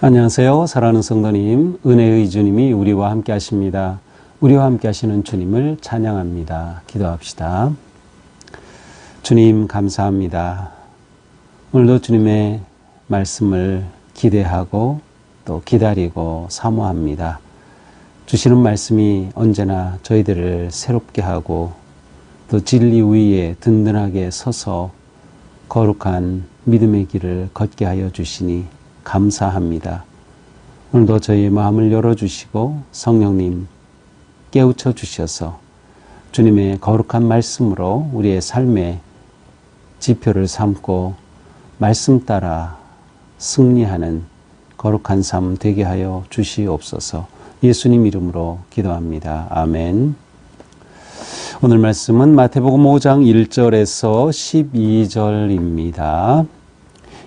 안녕하세요. 사랑하는 성도님, 은혜의 주님이 우리와 함께 하십니다. 우리와 함께 하시는 주님을 찬양합니다. 기도합시다. 주님 감사합니다. 오늘도 주님의 말씀을 기대하고 또 기다리고 사모합니다. 주시는 말씀이 언제나 저희들을 새롭게 하고 또 진리 위에 든든하게 서서 거룩한 믿음의 길을 걷게 하여 주시니 감사합니다. 오늘도 저희의 마음을 열어주시고 성령님 깨우쳐 주셔서 주님의 거룩한 말씀으로 우리의 삶의 지표를 삼고 말씀 따라 승리하는 거룩한 삶 되게 하여 주시옵소서. 예수님 이름으로 기도합니다. 아멘. 오늘 말씀은 마태복음 5장 1절에서 12절입니다.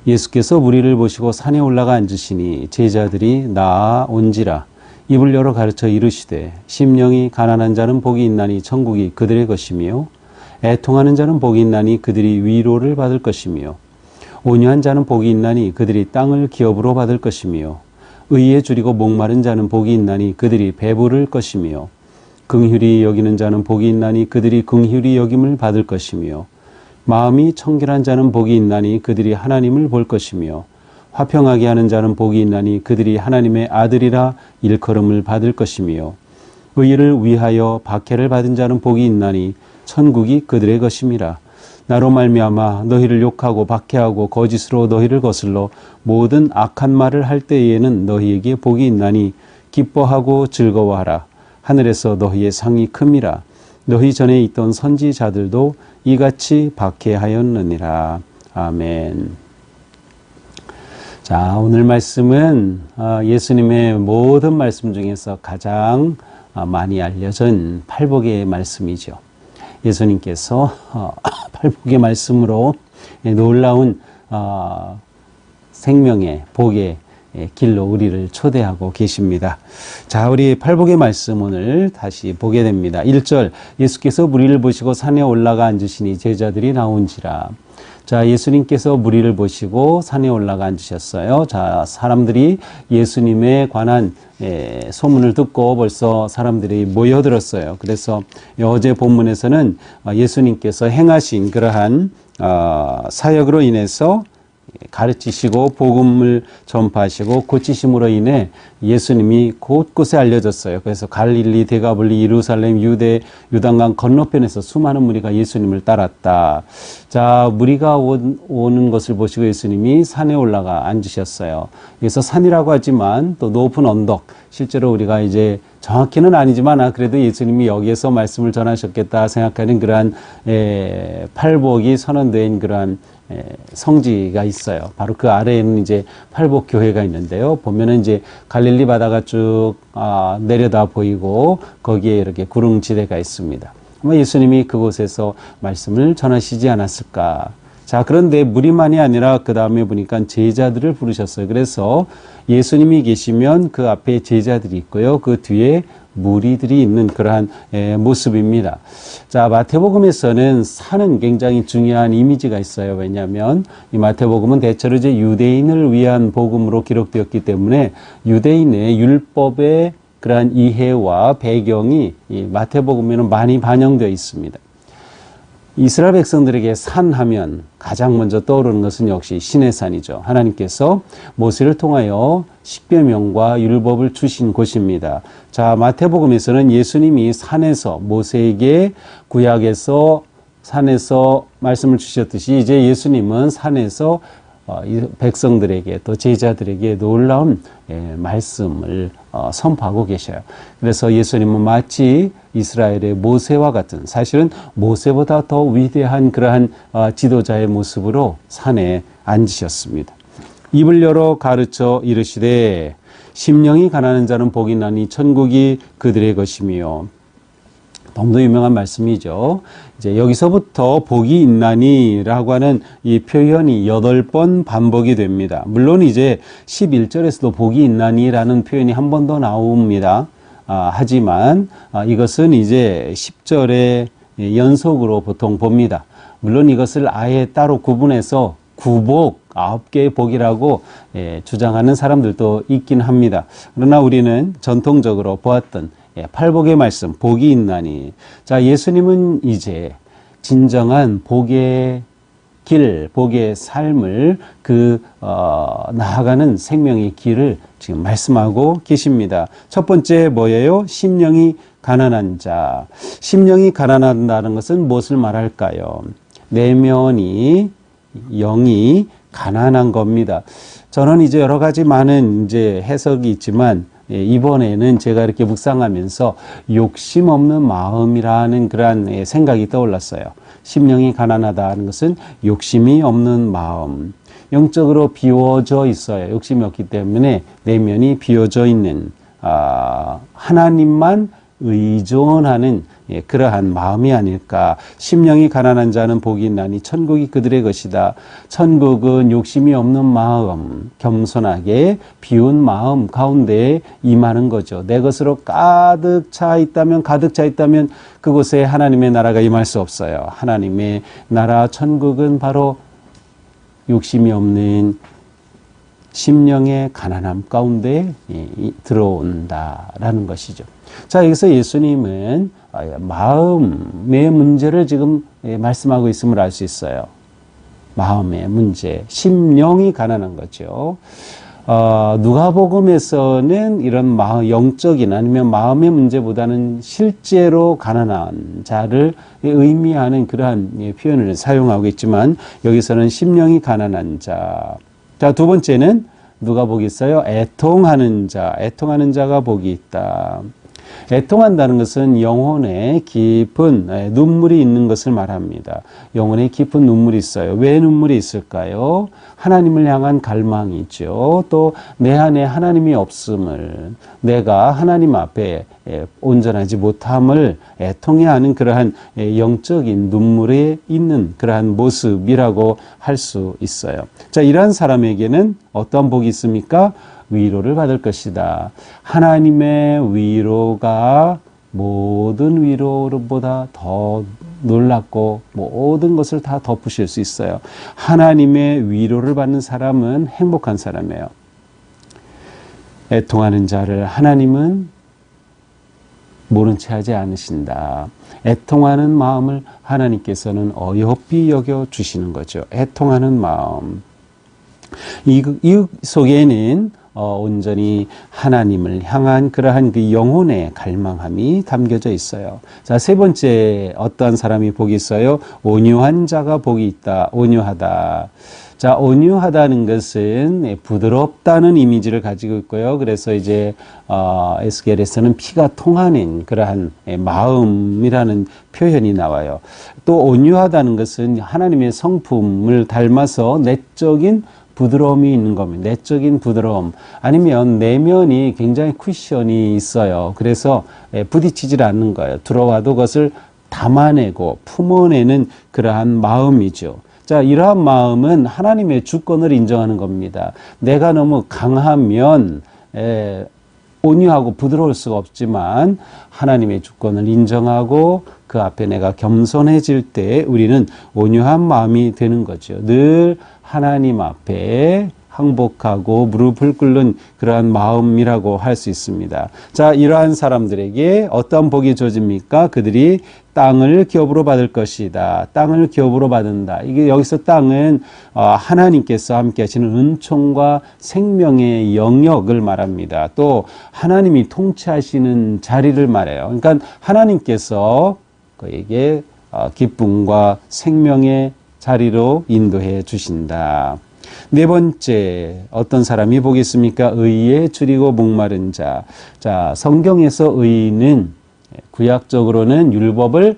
예수께서 무리를 보시고 산에 올라가 앉으시니 제자들이 나아온지라 입을 열어 가르쳐 이르시되 심령이 가난한 자는 복이 있나니 천국이 그들의 것이며 애통하는 자는 복이 있나니 그들이 위로를 받을 것이며 온유한 자는 복이 있나니 그들이 땅을 기업으로 받을 것이며 의에 줄이고 목마른 자는 복이 있나니 그들이 배부를 것이며 긍휼히 여기는 자는 복이 있나니 그들이 긍휼히 여김을 받을 것이며 마음이 청결한 자는 복이 있나니 그들이 하나님을 볼 것이며 화평하게 하는 자는 복이 있나니 그들이 하나님의 아들이라 일컬음을 받을 것이며 의를 위하여 박해를 받은 자는 복이 있나니 천국이 그들의 것임이라. 나로 말미암아 너희를 욕하고 박해하고 거짓으로 너희를 거슬러 모든 악한 말을 할 때에는 너희에게 복이 있나니 기뻐하고 즐거워하라. 하늘에서 너희의 상이 큼이라. 너희 전에 있던 선지자들도 이같이 박해하였느니라. 아멘. 자, 오늘 말씀은 예수님의 모든 말씀 중에서 가장 많이 알려진 팔복의 말씀이죠. 예수님께서 팔복의 말씀으로 놀라운 생명의 복의 길로 우리를 초대하고 계십니다. 자, 우리 팔복의 말씀 오늘 다시 보게 됩니다. 1절, 예수께서 무리를 보시고 산에 올라가 앉으시니 제자들이 나온지라. 자, 예수님께서 무리를 보시고 산에 올라가 앉으셨어요. 자, 사람들이 예수님에 관한 소문을 듣고 벌써 사람들이 모여들었어요. 그래서 어제 본문에서는 예수님께서 행하신 그러한 사역으로 인해서 가르치시고 복음을 전파하시고 고치심으로 인해 예수님이 곳곳에 알려졌어요. 그래서 갈릴리, 데가볼리, 예루살렘, 유대, 요단강 건너편에서 수많은 무리가 예수님을 따랐다. 자, 무리가 오는 것을 보시고 예수님이 산에 올라가 앉으셨어요. 그래서 산이라고 하지만 또 높은 언덕, 실제로 우리가 이제 정확히는 아니지만 그래도 예수님이 여기에서 말씀을 전하셨겠다 생각하는 그러한 팔복이 선언된 그러한 성지가 있어요. 바로 그 아래에는 이제 팔복 교회가 있는데요. 보면은 이제 갈릴리 바다가 쭉 내려다 보이고 거기에 이렇게 구릉지대가 있습니다. 아마 예수님이 그곳에서 말씀을 전하시지 않았을까. 자, 그런데 무리만이 아니라 그 다음에 보니까 제자들을 부르셨어요. 그래서 예수님이 계시면 그 앞에 제자들이 있고요. 그 뒤에 무리들이 있는 그러한 모습입니다. 자, 마태복음에서는 산은 굉장히 중요한 이미지가 있어요. 왜냐하면 이 마태복음은 대체로 이제 유대인을 위한 복음으로 기록되었기 때문에 유대인의 율법의 그러한 이해와 배경이 이 마태복음에는 많이 반영되어 있습니다. 이스라엘 백성들에게 산 하면 가장 먼저 떠오르는 것은 역시 시내산이죠. 하나님께서 모세를 통하여 십계명과 율법을 주신 곳입니다. 자, 마태복음에서는 예수님이 산에서 모세에게 구약에서 산에서 말씀을 주셨듯이 이제 예수님은 산에서 백성들에게 또 제자들에게 놀라운 말씀을 선포하고 계셔요. 그래서 예수님은 마치 이스라엘의 모세와 같은, 사실은 모세보다 더 위대한 그러한 지도자의 모습으로 산에 앉으셨습니다. 입을 열어 가르쳐 이르시되 심령이 가난한 자는 복이 나니 천국이 그들의 것이며. 너무도 유명한 말씀이죠. 이제 여기서부터 복이 있나니라고 하는 이 표현이 8번 반복이 됩니다. 물론 이제 11절에서도 복이 있나니라는 표현이 한 번 더 나옵니다. 하지만 이것은 이제 10절의 연속으로 보통 봅니다. 물론 이것을 아예 따로 구분해서 구복, 9개의 복이라고 주장하는 사람들도 있긴 합니다. 그러나 우리는 전통적으로 보았던 팔복의 말씀, 복이 있나니. 자, 예수님은 이제 진정한 복의 길, 복의 삶을 나아가는 생명의 길을 지금 말씀하고 계십니다. 첫 번째 뭐예요? 심령이 가난한 자. 심령이 가난하다는 것은 무엇을 말할까요? 내면이, 영이 가난한 겁니다. 저는 이제 여러 가지 많은 이제 해석이 있지만, 이번에는 제가 이렇게 묵상하면서 욕심 없는 마음이라는 그러한 생각이 떠올랐어요. 심령이 가난하다는 것은 욕심이 없는 마음. 영적으로 비워져 있어요. 욕심이 없기 때문에 내면이 비워져 있는, 하나님만 의존하는 그러한 마음이 아닐까. 심령이 가난한 자는 복이 있나니 천국이 그들의 것이다. 천국은 욕심이 없는 마음, 겸손하게 비운 마음 가운데 임하는 거죠. 내 것으로 가득 차 있다면 그곳에 하나님의 나라가 임할 수 없어요. 하나님의 나라 천국은 바로 욕심이 없는 심령의 가난함 가운데 들어온다라는 것이죠. 자, 여기서 예수님은 마음의 문제를 지금 말씀하고 있음을 알 수 있어요. 마음의 문제, 심령이 가난한 거죠. 누가복음에서는 이런 영적인 아니면 마음의 문제보다는 실제로 가난한 자를 의미하는 그러한 표현을 사용하고 있지만 여기서는 심령이 가난한 자. 자, 두 번째는 누가 복이 있어요? 애통하는 자. 애통하는 자가 복이 있다. 애통한다는 것은 영혼에 깊은 눈물이 있는 것을 말합니다. 영혼에 깊은 눈물이 있어요. 왜 눈물이 있을까요? 하나님을 향한 갈망이 있죠. 또 내 안에 하나님이 없음을, 내가 하나님 앞에 온전하지 못함을 애통해하는 그러한 영적인 눈물에 있는 그러한 모습이라고 할 수 있어요. 자, 이러한 사람에게는 어떤 복이 있습니까? 위로를 받을 것이다. 하나님의 위로가 모든 위로보다 더 놀랍고 모든 것을 다 덮으실 수 있어요. 하나님의 위로를 받는 사람은 행복한 사람이에요. 애통하는 자를 하나님은 모른 채 하지 않으신다. 애통하는 마음을 하나님께서는 어여삐 여겨 주시는 거죠. 애통하는 마음. 이 속에는 온전히 하나님을 향한 그러한 그 영혼의 갈망함이 담겨져 있어요. 자, 세 번째 어떠한 사람이 복이 있어요? 온유한 자가 복이 있다. 온유하다. 자, 온유하다는 것은 부드럽다는 이미지를 가지고 있고요. 그래서 이제 에스겔에서는 피가 통하는 그러한 마음이라는 표현이 나와요. 또 온유하다는 것은 하나님의 성품을 닮아서 내적인 부드러움이 있는 겁니다. 내적인 부드러움. 아니면 내면이 굉장히 쿠션이 있어요. 그래서 부딪히질 않는 거예요. 들어와도 그것을 담아내고 품어내는 그러한 마음이죠. 자, 이러한 마음은 하나님의 주권을 인정하는 겁니다. 내가 너무 강하면 온유하고 부드러울 수가 없지만 하나님의 주권을 인정하고 그 앞에 내가 겸손해질 때 우리는 온유한 마음이 되는 거죠. 늘 하나님 앞에 항복하고 무릎을 꿇는 그러한 마음이라고 할 수 있습니다. 자, 이러한 사람들에게 어떤 복이 주어집니까? 그들이 땅을 기업으로 받을 것이다. 땅을 기업으로 받는다. 이게 여기서 땅은 하나님께서 함께 하시는 은총과 생명의 영역을 말합니다. 또 하나님이 통치하시는 자리를 말해요. 그러니까 하나님께서 그에게 기쁨과 생명의 자리로 인도해 주신다. 네 번째, 어떤 사람이 복이 있습니까? 의에 줄이고 목마른 자. 자, 성경에서 의는 구약적으로는 율법을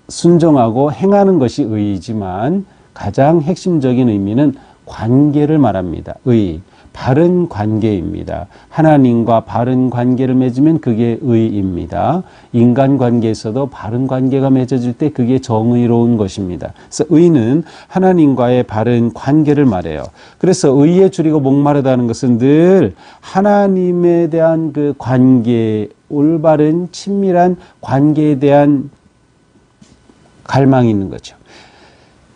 순종하고 행하는 것이 의이지만 가장 핵심적인 의미는 관계를 말합니다. 의. 바른 관계입니다. 하나님과 바른 관계를 맺으면 그게 의입니다. 인간 관계에서도 바른 관계가 맺어질 때 그게 정의로운 것입니다. 그래서 의는 하나님과의 바른 관계를 말해요. 그래서 의에 줄이고 목마르다는 것은 늘 하나님에 대한 그 관계, 올바른 친밀한 관계에 대한 갈망이 있는 거죠.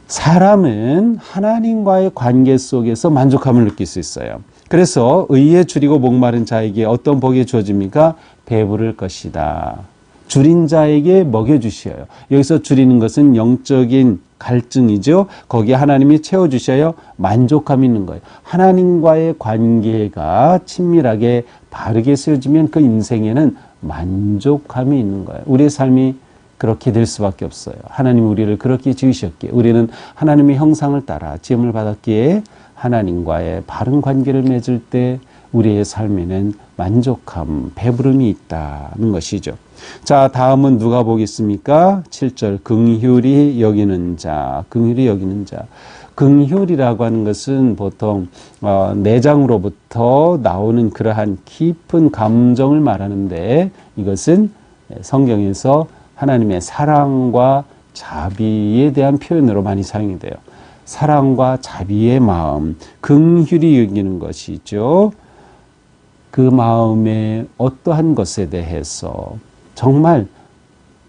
사람은 하나님과의 관계 속에서 만족함을 느낄 수 있어요. 그래서 의에 줄이고 목마른 자에게 어떤 복이 주어집니까? 배부를 것이다. 줄인 자에게 먹여주셔요. 여기서 줄이는 것은 영적인 갈증이죠. 거기에 하나님이 채워주셔요. 만족함이 있는 거예요. 하나님과의 관계가 친밀하게 바르게 세워지면 그 인생에는 만족함이 있는 거예요. 우리의 삶이 그렇게 될 수밖에 없어요. 하나님 우리를 그렇게 지으셨기에, 우리는 하나님의 형상을 따라 지음을 받았기에 하나님과의 바른 관계를 맺을 때 우리의 삶에는 만족함, 배부름이 있다는 것이죠. 자, 다음은 누가 보겠습니까? 7절 긍휼히 여기는 자, 긍휼히 여기는 자. 긍휼이라고 하는 것은 보통 내장으로부터 나오는 그러한 깊은 감정을 말하는데, 이것은 성경에서 하나님의 사랑과 자비에 대한 표현으로 많이 사용이 돼요. 사랑과 자비의 마음, 긍휼히 여기는 것이죠. 그 마음의 어떠한 것에 대해서 정말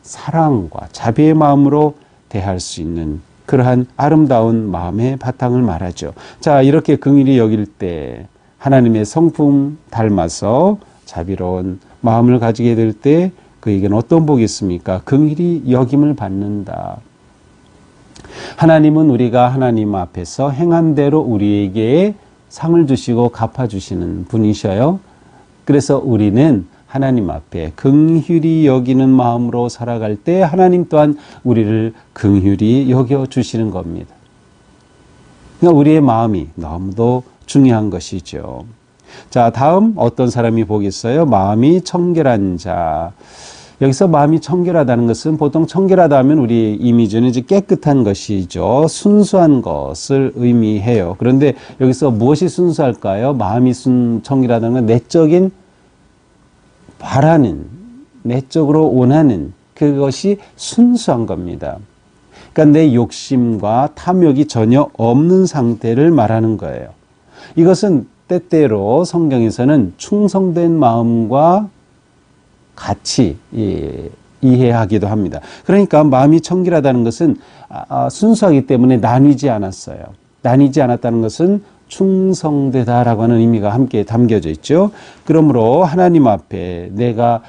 사랑과 자비의 마음으로 대할 수 있는 그러한 아름다운 마음의 바탕을 말하죠. 자, 이렇게 긍휼히 여길 때 하나님의 성품 닮아서 자비로운 마음을 가지게 될 때 그에게는 어떤 복이 있습니까? 긍휼히 여김을 받는다. 하나님은 우리가 하나님 앞에서 행한 대로 우리에게 상을 주시고 갚아주시는 분이셔요. 그래서 우리는 하나님 앞에 긍휼히 여기는 마음으로 살아갈 때 하나님 또한 우리를 긍휼히 여겨주시는 겁니다. 그러니까 우리의 마음이 너무도 중요한 것이죠. 자, 다음 어떤 사람이 보겠어요? 마음이 청결한 자. 여기서 마음이 청결하다는 것은 보통 청결하다 하면 우리 이미지는 이제 깨끗한 것이죠. 순수한 것을 의미해요. 그런데 여기서 무엇이 순수할까요? 마음이 청결하다는 건 내적인 바라는, 내적으로 원하는 그것이 순수한 겁니다. 그러니까 내 욕심과 탐욕이 전혀 없는 상태를 말하는 거예요. 이것은 때때로 성경에서는 충성된 마음과 같이 이해하기도 합니다. 그러니까 마음이 청결하다는 것은 순수하기 때문에 나뉘지 않았어요. 나뉘지 않았다는 것은 충성되다라고 하는 의미가 함께 담겨져 있죠. 그러므로 하나님 앞에 내가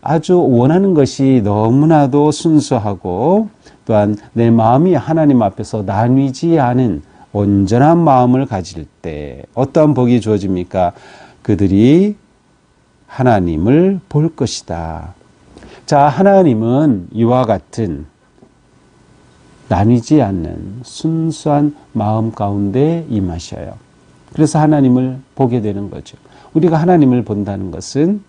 아주 원하는 것이 너무나도 순수하고 또한 내 마음이 하나님 앞에서 나뉘지 않은 온전한 마음을 가질 때 어떠한 복이 주어집니까? 그들이 하나님을 볼 것이다. 자, 하나님은 이와 같은 나뉘지 않는 순수한 마음 가운데 임하셔요. 그래서 하나님을 보게 되는 거죠. 우리가 하나님을 본다는 것은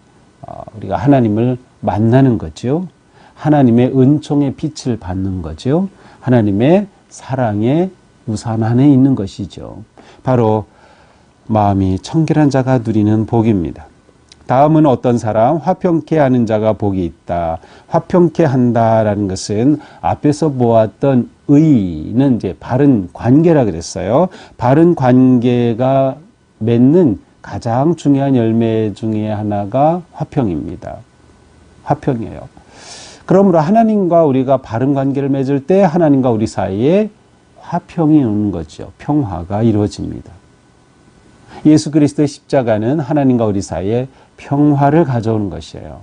우리가 하나님을 만나는 거죠. 하나님의 은총의 빛을 받는 거죠. 하나님의 사랑의 우산 안에 있는 것이죠. 바로 마음이 청결한 자가 누리는 복입니다. 다음은 어떤 사람? 화평케 하는 자가 복이 있다. 화평케 한다라는 것은 앞에서 보았던 의는 이제 바른 관계라 그랬어요. 바른 관계가 맺는 가장 중요한 열매 중에 하나가 화평입니다. 화평이에요. 그러므로 하나님과 우리가 바른 관계를 맺을 때 하나님과 우리 사이에 화평이 오는 거죠. 평화가 이루어집니다. 예수 그리스도의 십자가는 하나님과 우리 사이에 평화를 가져오는 것이에요.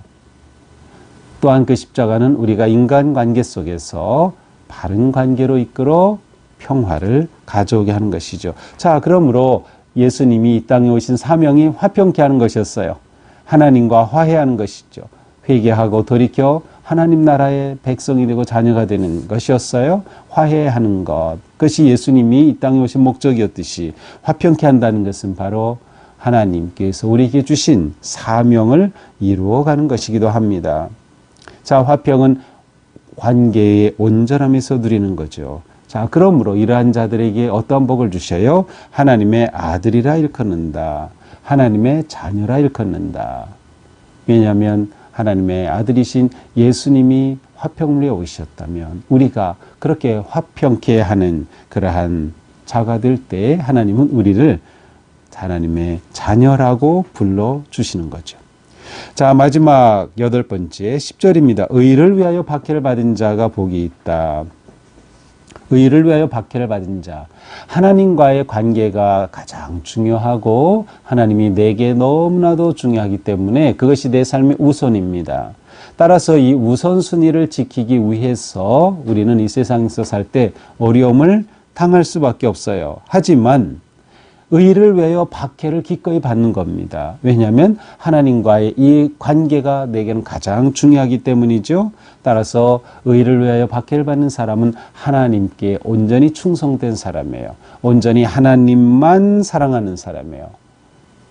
또한 그 십자가는 우리가 인간관계 속에서 바른 관계로 이끌어 평화를 가져오게 하는 것이죠. 자, 그러므로 예수님이 이 땅에 오신 사명이 화평케 하는 것이었어요. 하나님과 화해하는 것이죠. 회개하고 돌이켜 하나님 나라의 백성이 되고 자녀가 되는 것이었어요. 화해하는 것. 그것이 예수님이 이 땅에 오신 목적이었듯이 화평케 한다는 것은 바로 하나님께서 우리에게 주신 사명을 이루어가는 것이기도 합니다. 자, 화평은 관계의 온전함에서 누리는 거죠. 자, 그러므로 이러한 자들에게 어떠한 복을 주셔요? 하나님의 아들이라 일컫는다. 하나님의 자녀라 일컫는다. 왜냐하면 하나님의 아들이신 예수님이 화평을 위해 오셨다면 우리가 그렇게 화평케 하는 그러한 자가 될 때 하나님은 우리를 하나님의 자녀라고 불러주시는 거죠. 자, 마지막 8번째 10절입니다. 의를 위하여 박해를 받은 자가 복이 있다. 의를 위하여 박해를 받은 자. 하나님과의 관계가 가장 중요하고 하나님이 내게 너무나도 중요하기 때문에 그것이 내 삶의 우선입니다. 따라서 이 우선순위를 지키기 위해서 우리는 이 세상에서 살 때 어려움을 당할 수밖에 없어요. 하지만 의를 위하여 박해를 기꺼이 받는 겁니다. 왜냐하면 하나님과의 이 관계가 내게는 가장 중요하기 때문이죠. 따라서 의를 위하여 박해를 받는 사람은 하나님께 온전히 충성된 사람이에요. 온전히 하나님만 사랑하는 사람이에요.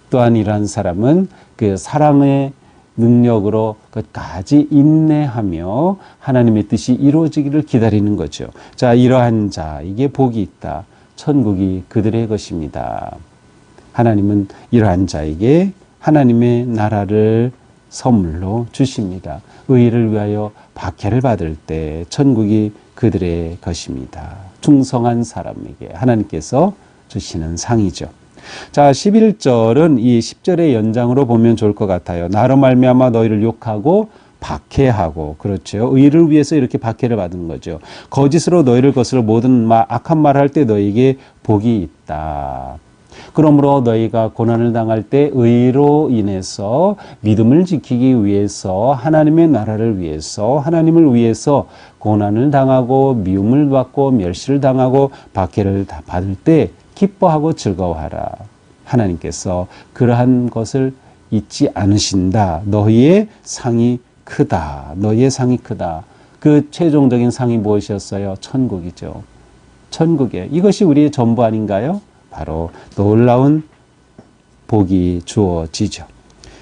또한 이러한 사람은 그 사랑의 능력으로 끝까지 인내하며 하나님의 뜻이 이루어지기를 기다리는 거죠. 자, 이러한 자에게 복이 있다. 천국이 그들의 것입니다. 하나님은 이러한 자에게 하나님의 나라를 선물로 주십니다. 의를 위하여 박해를 받을 때 천국이 그들의 것입니다. 충성한 사람에게 하나님께서 주시는 상이죠. 자, 11절은 이 10절의 연장으로 보면 좋을 것 같아요. 나로 말미암아 너희를 욕하고 박해하고, 그렇죠. 의를 위해서 이렇게 박해를 받은 거죠. 거짓으로 너희를 거스러 모든 악한 말을 할 때 너희에게 복이 있다. 그러므로 너희가 고난을 당할 때 의로 인해서 믿음을 지키기 위해서 하나님의 나라를 위해서 하나님을 위해서 고난을 당하고 미움을 받고 멸시를 당하고 박해를 받을 때 기뻐하고 즐거워하라. 하나님께서 그러한 것을 잊지 않으신다. 너희의 상이 크다. 너희의 상이 크다. 그 최종적인 상이 무엇이었어요? 천국이죠. 천국에. 이것이 우리의 전부 아닌가요? 바로 놀라운 복이 주어지죠.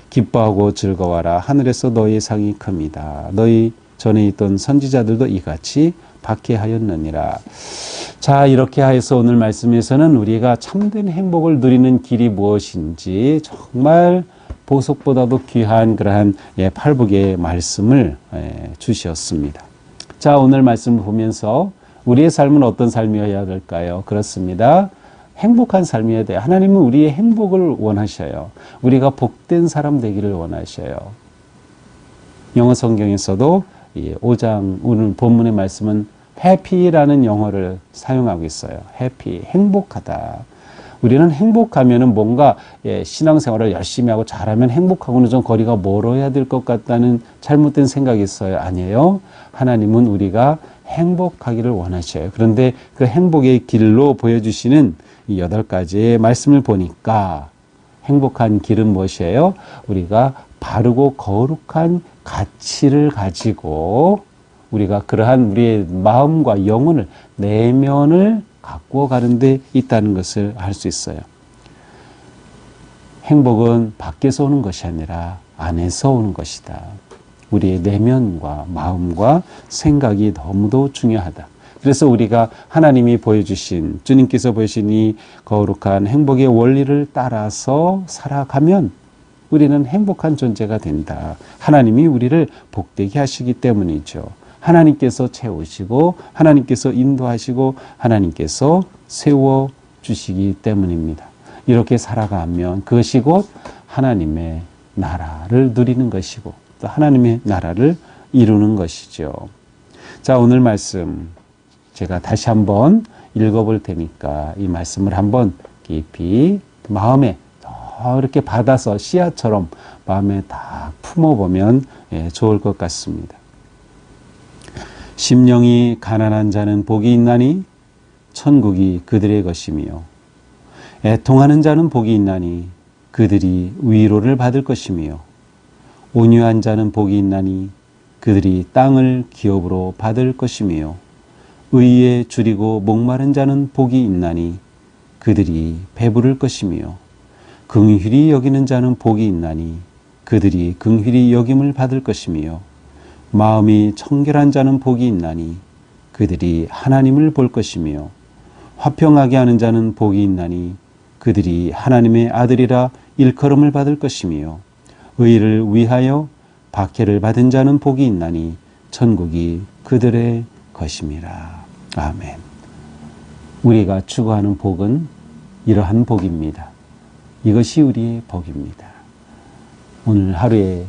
기뻐하고 즐거워라. 하늘에서 너희의 상이 큽니다. 너희 전에 있던 선지자들도 이같이 박해하였느니라. 자, 이렇게 해서 오늘 말씀에서는 우리가 참된 행복을 누리는 길이 무엇인지 정말 보석보다도 귀한 그러한 팔복의 말씀을 주셨습니다. 자, 오늘 말씀을 보면서 우리의 삶은 어떤 삶이어야 될까요? 그렇습니다. 행복한 삶이어야 돼요. 하나님은 우리의 행복을 원하셔요. 우리가 복된 사람 되기를 원하셔요. 영어 성경에서도 5장 오늘 본문의 말씀은 happy라는 영어를 사용하고 있어요. happy, 행복하다. 우리는 행복하면은 뭔가 신앙생활을 열심히 하고 잘하면 행복하고는 좀 거리가 멀어야 될 것 같다는 잘못된 생각이 있어요. 아니에요. 하나님은 우리가 행복하기를 원하셔요. 그런데 그 행복의 길로 보여주시는 이 8가지의 말씀을 보니까 행복한 길은 무엇이에요? 우리가 바르고 거룩한 가치를 가지고 우리가 그러한 우리의 마음과 영혼을, 내면을 갖고 가는 데 있다는 것을 알 수 있어요. 행복은 밖에서 오는 것이 아니라 안에서 오는 것이다. 우리의 내면과 마음과 생각이 너무도 중요하다. 그래서 우리가 하나님이 보여주신, 주님께서 보여주신 이 거룩한 행복의 원리를 따라서 살아가면 우리는 행복한 존재가 된다. 하나님이 우리를 복되게 하시기 때문이죠. 하나님께서 채우시고 하나님께서 인도하시고 하나님께서 세워주시기 때문입니다. 이렇게 살아가면 그것이 곧 하나님의 나라를 누리는 것이고 또 하나님의 나라를 이루는 것이죠. 자, 오늘 말씀 제가 다시 한번 읽어볼 테니까 이 말씀을 한번 깊이 마음에 이렇게 받아서 씨앗처럼 마음에 다 품어보면 좋을 것 같습니다. 심령이 가난한 자는 복이 있나니 천국이 그들의 것이며 애통하는 자는 복이 있나니 그들이 위로를 받을 것이며 온유한 자는 복이 있나니 그들이 땅을 기업으로 받을 것이며 의에 줄이고 목마른 자는 복이 있나니 그들이 배부를 것이며 긍휼히 여기는 자는 복이 있나니 그들이 긍휼히 여김을 받을 것이며 마음이 청결한 자는 복이 있나니 그들이 하나님을 볼 것이며 화평하게 하는 자는 복이 있나니 그들이 하나님의 아들이라 일컬음을 받을 것이며 의를 위하여 박해를 받은 자는 복이 있나니 천국이 그들의 것임이라. 아멘. 우리가 추구하는 복은 이러한 복입니다. 이것이 우리의 복입니다. 오늘 하루의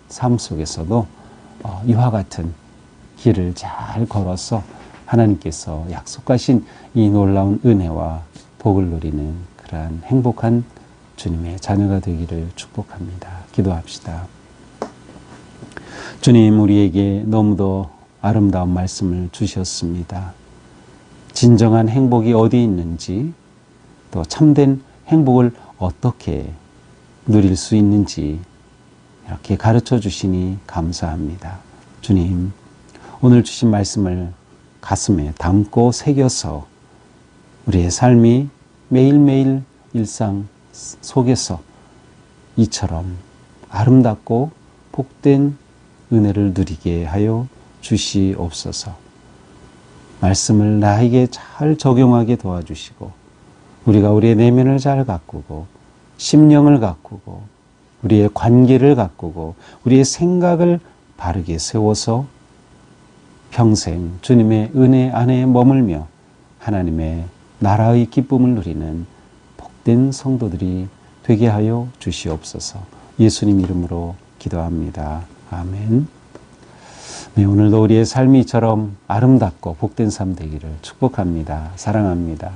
삶 속에서도 이와 같은 길을 잘 걸어서 하나님께서 약속하신 이 놀라운 은혜와 복을 누리는 그러한 행복한 주님의 자녀가 되기를 축복합니다. 기도합시다. 주님, 우리에게 너무도 아름다운 말씀을 주셨습니다. 진정한 행복이 어디 있는지, 또 참된 행복을 어떻게 누릴 수 있는지 이렇게 가르쳐 주시니 감사합니다. 주님, 오늘 주신 말씀을 가슴에 담고 새겨서 우리의 삶이 매일매일 일상 속에서 이처럼 아름답고 복된 은혜를 누리게 하여 주시옵소서. 말씀을 나에게 잘 적용하게 도와주시고 우리가 우리의 내면을 잘 가꾸고 심령을 가꾸고 우리의 관계를 가꾸고 우리의 생각을 바르게 세워서 평생 주님의 은혜 안에 머물며 하나님의 나라의 기쁨을 누리는 복된 성도들이 되게 하여 주시옵소서. 예수님 이름으로 기도합니다. 아멘. 네, 오늘도 우리의 삶이 이처럼 아름답고 복된 삶 되기를 축복합니다. 사랑합니다.